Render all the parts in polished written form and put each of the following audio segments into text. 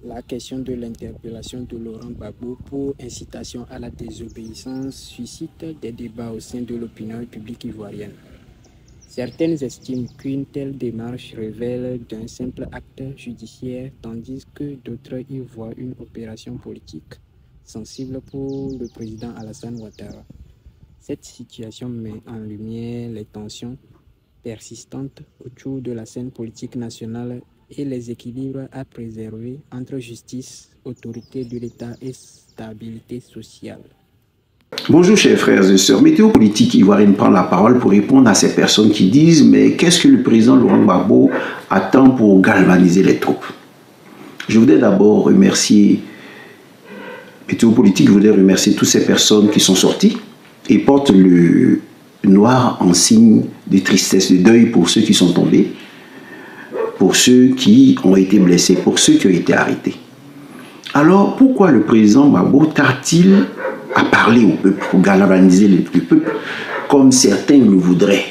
La question de l'interpellation de Laurent Gbagbo pour incitation à la désobéissance suscite des débats au sein de l'opinion publique ivoirienne. Certaines estiment qu'une telle démarche révèle d'un simple acte judiciaire, tandis que d'autres y voient une opération politique sensible pour le président Alassane Ouattara. Cette situation met en lumière les tensions persistantes autour de la scène politique nationale et les équilibres à préserver entre justice, autorité de l'État et stabilité sociale. Bonjour chers frères et sœurs, Météo Politique Ivoirienne prend la parole pour répondre à ces personnes qui disent « Mais qu'est-ce que le président Laurent Gbagbo attend pour galvaniser les troupes ?» Je voudrais d'abord remercier Météo Politique, je voudrais remercier toutes ces personnes qui sont sorties et portent le noir en signe de tristesse, de deuil pour ceux qui sont tombés, pour ceux qui ont été blessés, pour ceux qui ont été arrêtés. Alors, pourquoi le président Gbagbo tarde-t-il à parler au peuple, pour galvaniser le peuple, comme certains le voudraient?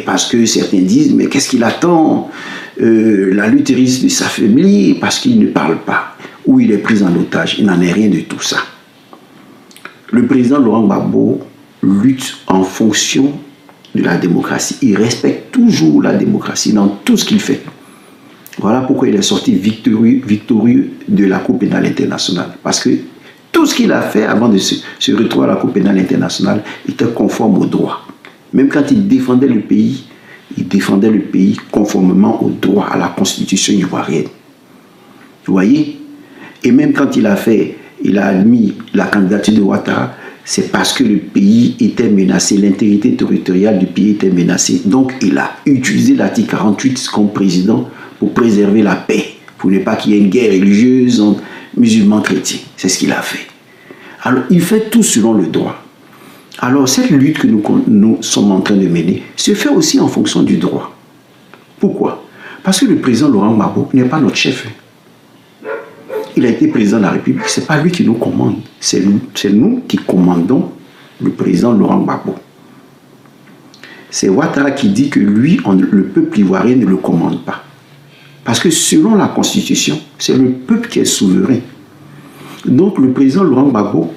Parce que certains disent, mais qu'est-ce qu'il attend? La lutte risque de s'affaiblir parce qu'il ne parle pas, ou il est pris en otage. Il n'en est rien de tout ça. Le président Laurent Gbagbo lutte en fonction de la démocratie. Il respecte toujours la démocratie dans tout ce qu'il fait. Voilà pourquoi il est sorti victorieux de la Cour pénale internationale. Parce que tout ce qu'il a fait avant de se retrouver à la Cour pénale internationale était conforme au droit. Même quand il défendait le pays conformément au droit, à la constitution ivoirienne. Vous voyez? Et même quand il a admis la candidature de Ouattara, c'est parce que le pays était menacé, l'intégrité territoriale du pays était menacée. Donc il a utilisé l'article 48 comme président pour préserver la paix, pour ne pas qu'il y ait une guerre religieuse entre musulmans chrétiens. C'est ce qu'il a fait. Alors il fait tout selon le droit. Alors cette lutte que nous sommes en train de mener se fait aussi en fonction du droit. Pourquoi? Parce que le président Laurent Gbagbo n'est pas notre chef. Il a été président de la République, ce n'est pas lui qui nous commande, c'est nous qui commandons le président Laurent Gbagbo. C'est Ouattara qui dit que lui, le peuple ivoirien ne le commande pas. Parce que selon la Constitution, c'est le peuple qui est souverain. Donc le président Laurent Gbagbo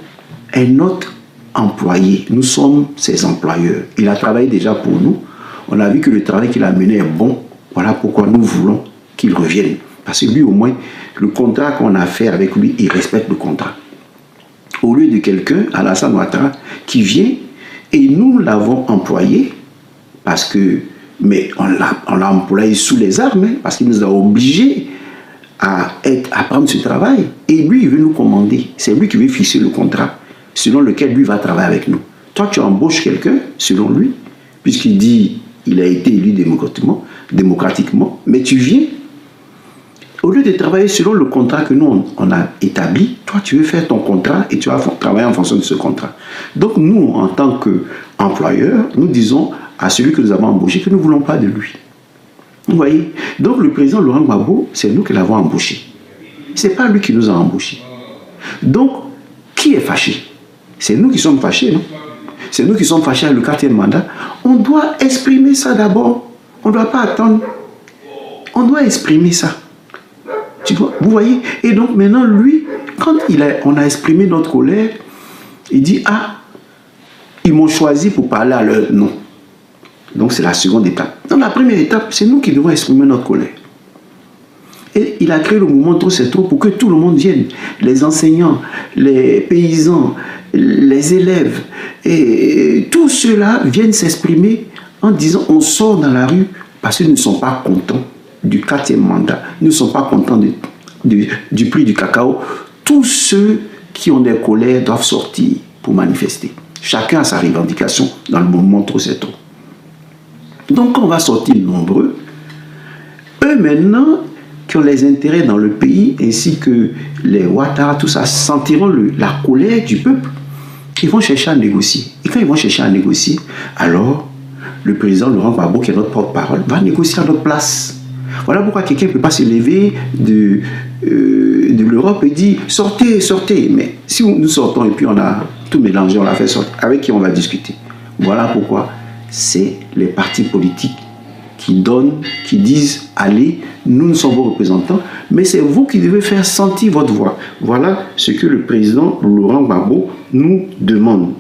est notre employé, nous sommes ses employeurs. Il a travaillé déjà pour nous, on a vu que le travail qu'il a mené est bon, voilà pourquoi nous voulons qu'il revienne. Parce que lui, au moins, le contrat qu'on a fait avec lui, il respecte le contrat. Au lieu de quelqu'un, Alassane Ouattara, qui vient et nous l'avons employé, parce que, mais on l'a employé sous les armes, hein, parce qu'il nous a obligés à prendre ce travail. Et lui, il veut nous commander. C'est lui qui veut fixer le contrat, selon lequel lui va travailler avec nous. Toi, tu embauches quelqu'un, selon lui, puisqu'il dit il a été élu démocratiquement, mais tu viens. Au lieu de travailler selon le contrat que nous, on a établi, toi, tu veux faire ton contrat et tu vas travailler en fonction de ce contrat. Donc, nous, en tant qu'employeurs, nous disons à celui que nous avons embauché que nous ne voulons pas de lui. Vous voyez? Donc, le président Laurent Gbagbo, c'est nous qui l'avons embauché. Ce n'est pas lui qui nous a embauchés. Donc, qui est fâché? C'est nous qui sommes fâchés, non? C'est nous qui sommes fâchés à le 4e mandat. On doit exprimer ça d'abord. On ne doit pas attendre. On doit exprimer ça. Vous voyez? Et donc maintenant, lui, quand on a exprimé notre colère, il dit, ah, ils m'ont choisi pour parler à leur nom. Donc c'est la seconde étape. Dans la première étape, c'est nous qui devons exprimer notre colère. Et il a créé le mouvement Trop c'est trop pour que tout le monde vienne. Les enseignants, les paysans, les élèves, et tous ceux-là viennent s'exprimer en disant, on sort dans la rue parce qu'ils ne sont pas contents du 4e mandat, ne sont pas contents du prix du cacao. Tous ceux qui ont des colères doivent sortir pour manifester. Chacun a sa revendication dans le mouvement Trop c'est trop. Donc on va sortir nombreux. Eux maintenant, qui ont les intérêts dans le pays, ainsi que les Ouattara, tout ça, sentiront la colère du peuple. Ils vont chercher à négocier. Et quand ils vont chercher à négocier, alors le président Laurent Gbagbo, qui est notre porte-parole, va négocier à notre place. Voilà pourquoi quelqu'un ne peut pas se lever de l'Europe et dire sortez, sortez. Mais si nous sortons et puis on a tout mélangé, on l'a fait sortir, avec qui on va discuter? Voilà pourquoi c'est les partis politiques qui donnent, qui disent « Allez, nous sommes vos représentants, mais c'est vous qui devez faire sentir votre voix. » Voilà ce que le président Laurent Gbagbo nous demande.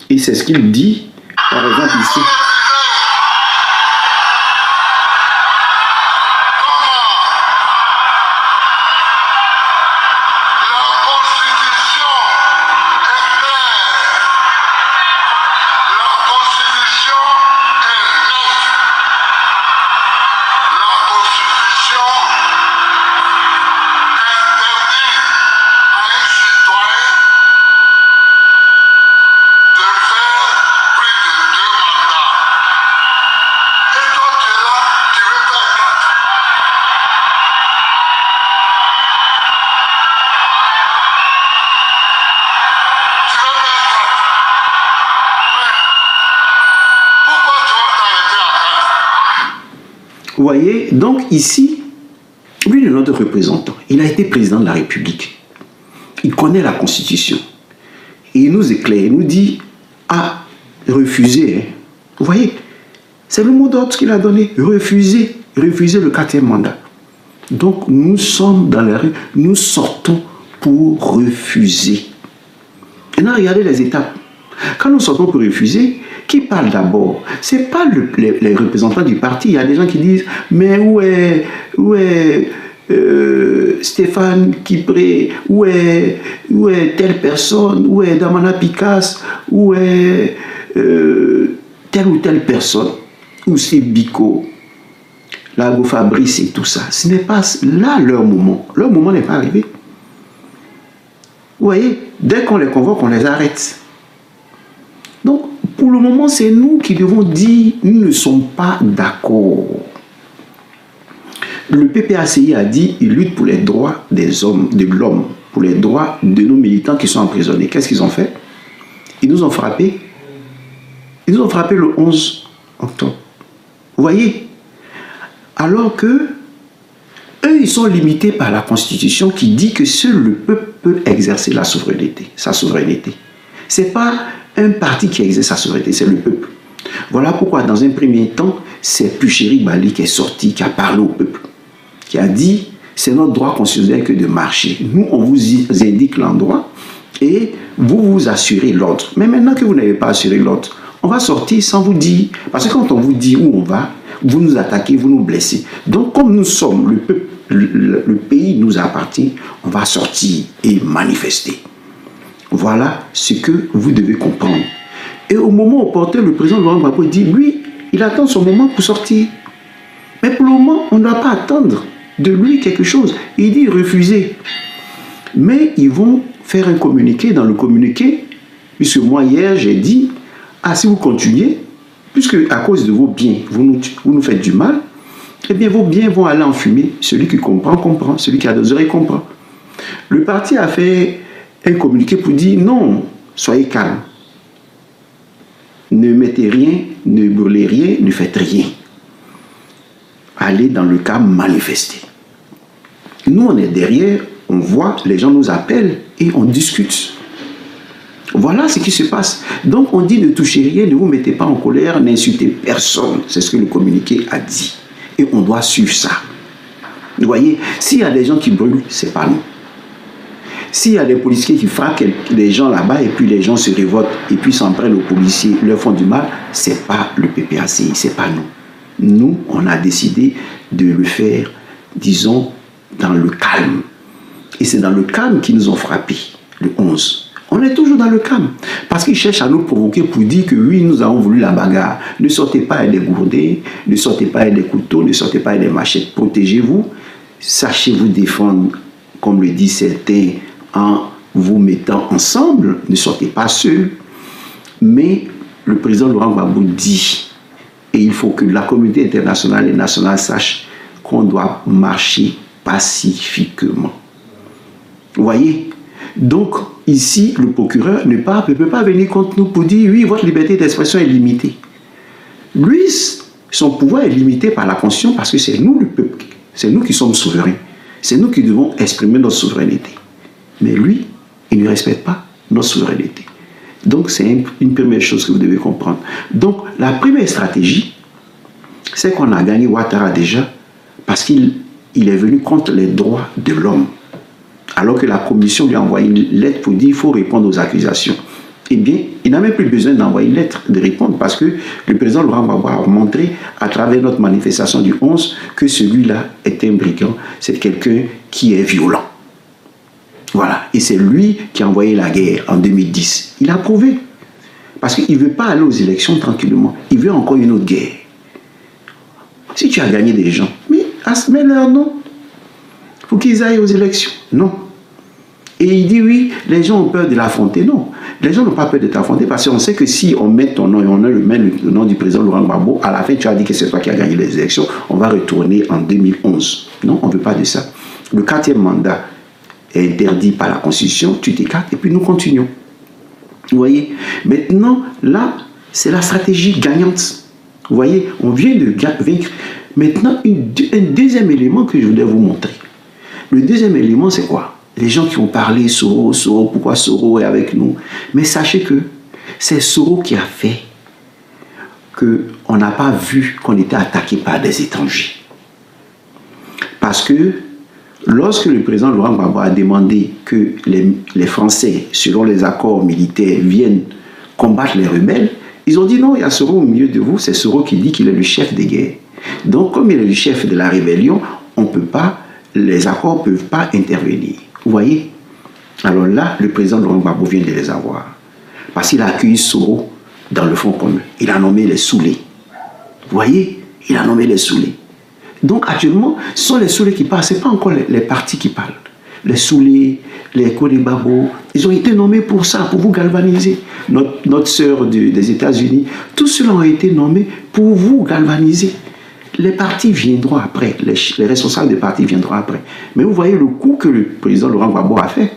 Et c'est ce qu'il dit, par exemple, ici. Vous voyez, donc ici, lui est notre représentant. Il a été président de la République. Il connaît la Constitution. Et il nous éclaire, il nous dit, ah, refusez. Hein. Vous voyez, c'est le mot d'ordre qu'il a donné, refusez, refusez le 4e mandat. Donc nous sommes dans la rue, nous sortons pour refuser. Maintenant, regardez les étapes. Quand nous sortons pour refuser, qui parle d'abord? Ce n'est pas les représentants du parti. Il y a des gens qui disent, mais où est Stéphane Kipré, où est telle personne, où est Damana Picasse, où est telle ou telle personne, où c'est Biko, Lago Fabrice et tout ça. Ce n'est pas là leur moment. Leur moment n'est pas arrivé. Vous voyez, dès qu'on les convoque, on les arrête. Donc, pour le moment, c'est nous qui devons dire, nous ne sommes pas d'accord. Le PPACI a dit, il lutte pour les droits des hommes, de l'homme, pour les droits de nos militants qui sont emprisonnés. Qu'est-ce qu'ils ont fait? Ils nous ont frappés. Ils nous ont frappés le 11 octobre. Vous voyez? Alors que eux, ils sont limités par la Constitution qui dit que seul le peuple peut exercer la souveraineté, sa souveraineté. Ce n'est pas un parti qui exerce sa souveraineté, c'est le peuple. Voilà pourquoi, dans un premier temps, c'est Puchéri Bali qui est sorti, qui a parlé au peuple, qui a dit, c'est notre droit constitutionnel que de marcher. Nous, on vous indique l'endroit et vous vous assurez l'ordre. Mais maintenant que vous n'avez pas assuré l'ordre, on va sortir sans vous dire, parce que quand on vous dit où on va, vous nous attaquez, vous nous blessez. Donc, comme nous sommes le peuple, le pays nous appartient, on va sortir et manifester. Voilà ce que vous devez comprendre. Et au moment opportun, le président Laurent Gbagbo dit, lui, il attend son moment pour sortir. Mais pour le moment, on ne doit pas attendre de lui quelque chose. Il dit refuser. Mais ils vont faire un communiqué. Dans le communiqué, puisque moi hier, j'ai dit, ah, si vous continuez, puisque à cause de vos biens, vous nous faites du mal, eh bien vos biens vont aller en fumée. Celui qui comprend, comprend. Celui qui a des oreilles, comprend. Le parti a fait un communiqué pour dire non, soyez calme. Ne mettez rien, ne brûlez rien, ne faites rien. Allez dans le cas manifester. Nous, on est derrière, on voit, les gens nous appellent et on discute. Voilà ce qui se passe. Donc on dit ne touchez rien, ne vous mettez pas en colère, n'insultez personne. C'est ce que le communiqué a dit. Et on doit suivre ça. Vous voyez, s'il y a des gens qui brûlent, c'est pas nous. S'il y a des policiers qui frappent les gens là-bas et puis les gens se révoltent et puis s'en prennent aux policiers, leur font du mal, c'est pas le PPACI, c'est pas nous. Nous, on a décidé de le faire, disons, dans le calme. Et c'est dans le calme qu'ils nous ont frappés, le 11. On est toujours dans le calme. Parce qu'ils cherchent à nous provoquer pour dire que oui, nous avons voulu la bagarre. Ne sortez pas avec des gourdins, ne sortez pas avec des couteaux, ne sortez pas avec des machettes. Protégez-vous. Sachez vous défendre, comme le disent certains, en vous mettant ensemble. Ne sortez pas seuls. Mais le président Laurent Gbagbo dit, et il faut que la communauté internationale et nationale sache qu'on doit marcher pacifiquement. Vous voyez? Donc, ici, le procureur ne peut pas venir contre nous pour dire, oui, votre liberté d'expression est limitée. Lui, son pouvoir est limité par la Constitution parce que c'est nous le peuple, c'est nous qui sommes souverains. C'est nous qui devons exprimer notre souveraineté. Mais lui, il ne respecte pas notre souveraineté. Donc, c'est une première chose que vous devez comprendre. Donc, la première stratégie, c'est qu'on a gagné Ouattara déjà parce qu'il est venu contre les droits de l'homme. Alors que la commission lui a envoyé une lettre pour dire qu'il faut répondre aux accusations. Eh bien, il n'a même plus besoin d'envoyer une lettre, de répondre, parce que le président Laurent Gbagbo a montré à travers notre manifestation du 11 que celui-là est un brigand, c'est quelqu'un qui est violent. Voilà, et c'est lui qui a envoyé la guerre en 2010. Il a prouvé, parce qu'il ne veut pas aller aux élections tranquillement, il veut encore une autre guerre. Si tu as gagné des gens, mais mets-leur non, pour qu'ils aillent aux élections, non. Et il dit oui, les gens ont peur de l'affronter. Non, les gens n'ont pas peur de t'affronter parce qu'on sait que si on met ton nom et on met le nom du président Laurent Gbagbo, à la fin tu as dit que c'est toi qui as gagné les élections, on va retourner en 2011. Non, on ne veut pas de ça. Le 4e mandat est interdit par la Constitution, tu t'écartes et puis nous continuons. Vous voyez, maintenant, là, c'est la stratégie gagnante. Vous voyez, on vient de vaincre. Maintenant, un deuxième élément que je voulais vous montrer. Le deuxième élément, c'est quoi? Les gens qui ont parlé Soro, pourquoi Soro est avec nous? Mais sachez que c'est Soro qui a fait qu'on n'a pas vu qu'on était attaqué par des étrangers. Parce que lorsque le président Laurent Gbagbo a demandé que les Français, selon les accords militaires, viennent combattre les rebelles, ils ont dit non, il y a Soro au milieu de vous, c'est Soro qui dit qu'il est le chef des guerres. Donc comme il est le chef de la rébellion, on ne peut pas, les accords ne peuvent pas intervenir. Vous voyez? Alors là, le président Laurent Gbagbo vient de les avoir. Parce qu'il a accueilli Soro dans le Front commun. Il a nommé les Soulés. Vous voyez? Il a nommé les Soulés. Donc actuellement, ce sont les Soulés qui parlent. Ce n'est pas encore les partis qui parlent. Les Soulés, les Kodebabo, ils ont été nommés pour ça, pour vous galvaniser. Notre sœur des États-Unis, tous ceux-là ont été nommés pour vous galvaniser. Les partis viendront après, les responsables des partis viendront après. Mais vous voyez le coup que le président Laurent Gbagbo a fait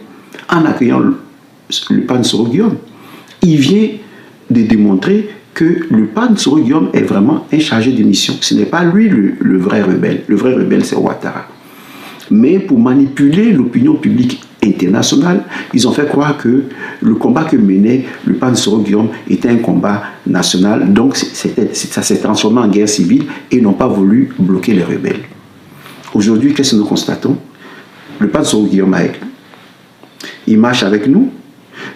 en accueillant le PAN Soro Guillaume. Il vient de démontrer que le PAN Soro Guillaume est vraiment un chargé de mission. Ce n'est pas lui le vrai rebelle. Le vrai rebelle, c'est Ouattara. Mais pour manipuler l'opinion publique internationale, ils ont fait croire que le combat que menait le PAN Soro Guillaume était un combat national, donc ça s'est transformé en guerre civile et ils n'ont pas voulu bloquer les rebelles. Aujourd'hui, qu'est-ce que nous constatons? Le PAN Soro Guillaume avec nous. Il marche avec nous,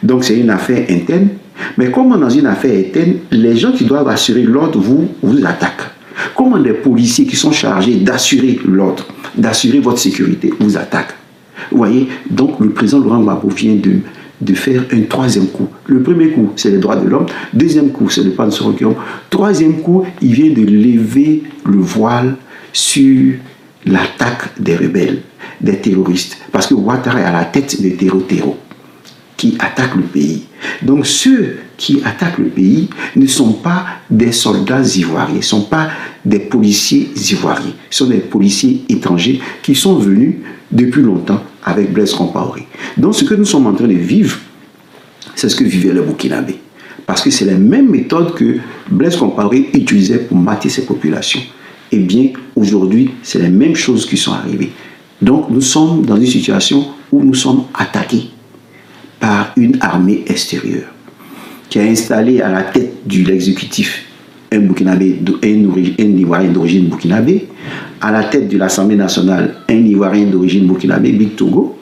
donc c'est une affaire interne, mais comme dans une affaire interne, les gens qui doivent assurer l'ordre vous attaquent. Comment des policiers qui sont chargés d'assurer l'ordre, d'assurer votre sécurité, vous attaquent. Vous voyez, donc le président Laurent Gbagbo vient de faire un 3e coup. Le premier coup, c'est les droits de l'homme. Deuxième coup, c'est le PAN Soro Guillaume. Troisième coup, il vient de lever le voile sur l'attaque des rebelles, des terroristes. Parce que Ouattara est à la tête des terreaux qui attaquent le pays. Donc ceux qui attaquent le pays ne sont pas des soldats ivoiriens, ne sont pas des policiers ivoiriens. Ce sont des policiers étrangers qui sont venus depuis longtemps avec Blaise Compaoré. Donc ce que nous sommes en train de vivre, c'est ce que vivaient les Burkinabés. Parce que c'est la même méthode que Blaise Compaoré utilisait pour mater ses populations. Eh bien, aujourd'hui, c'est les mêmes choses qui sont arrivées. Donc nous sommes dans une situation où nous sommes attaqués par une armée extérieure qui a installé à la tête de l'exécutif un Ivoirien d'origine burkinabé, à la tête de l'Assemblée nationale un Ivoirien d'origine burkinabé, Big Togo,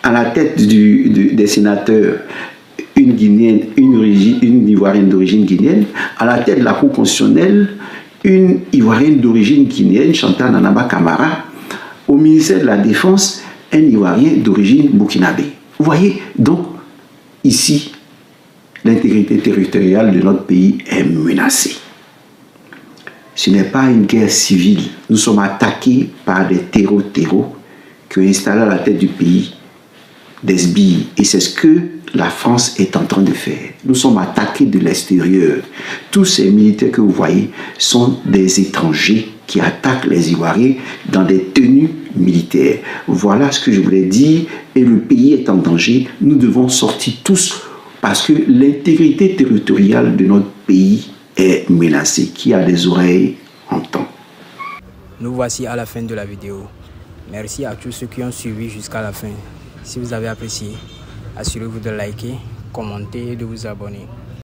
à la tête des sénateurs une Ivoirienne d'origine guinéenne, à la tête de la Cour constitutionnelle une Ivoirienne d'origine guinéenne, Chantal Nanaba Camara, au ministère de la Défense un Ivoirien d'origine burkinabé. Vous voyez, donc, ici, l'intégrité territoriale de notre pays est menacée. Ce n'est pas une guerre civile. Nous sommes attaqués par des terreaux qui ont installé à la tête du pays des sbires. Et c'est ce que la France est en train de faire. Nous sommes attaqués de l'extérieur. Tous ces militaires que vous voyez sont des étrangers qui attaquent les Ivoiriens dans des tenues militaires. Voilà ce que je voulais dire. Et le pays est en danger. Nous devons sortir tous parce que l'intégrité territoriale de notre pays est menacée. Qui a des oreilles entend. Nous voici à la fin de la vidéo. Merci à tous ceux qui ont suivi jusqu'à la fin. Si vous avez apprécié, assurez-vous de liker, commenter et de vous abonner.